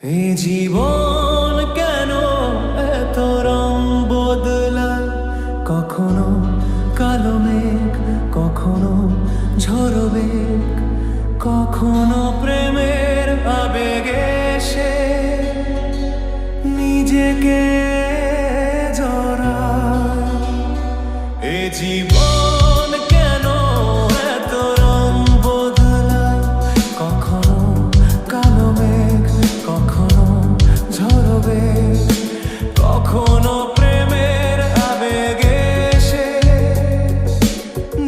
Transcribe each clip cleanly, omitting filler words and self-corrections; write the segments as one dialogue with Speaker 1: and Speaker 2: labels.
Speaker 1: এই জীবন কেন এত রং বদলায়, কখনো কালো মেঘ, কখনো ঝড়ো বেগ, কখনো প্রেমের আবেগে সে নিজেকে জড়ায়। এই জীবন কেন এত রং বদলায়, কখনো কালো মেঘ, কখনো ঝড়ো বেগ, কখনো প্রেমের আবেগে সে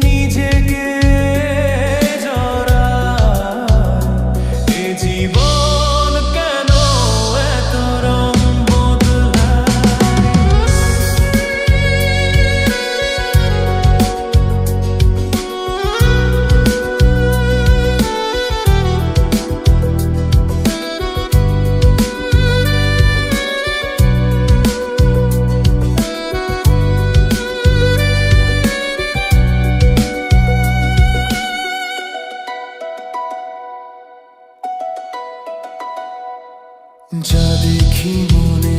Speaker 1: নিজেকে জড়ায়। এ জীবন কেন এত রং বদলায়। যা দেখি মনে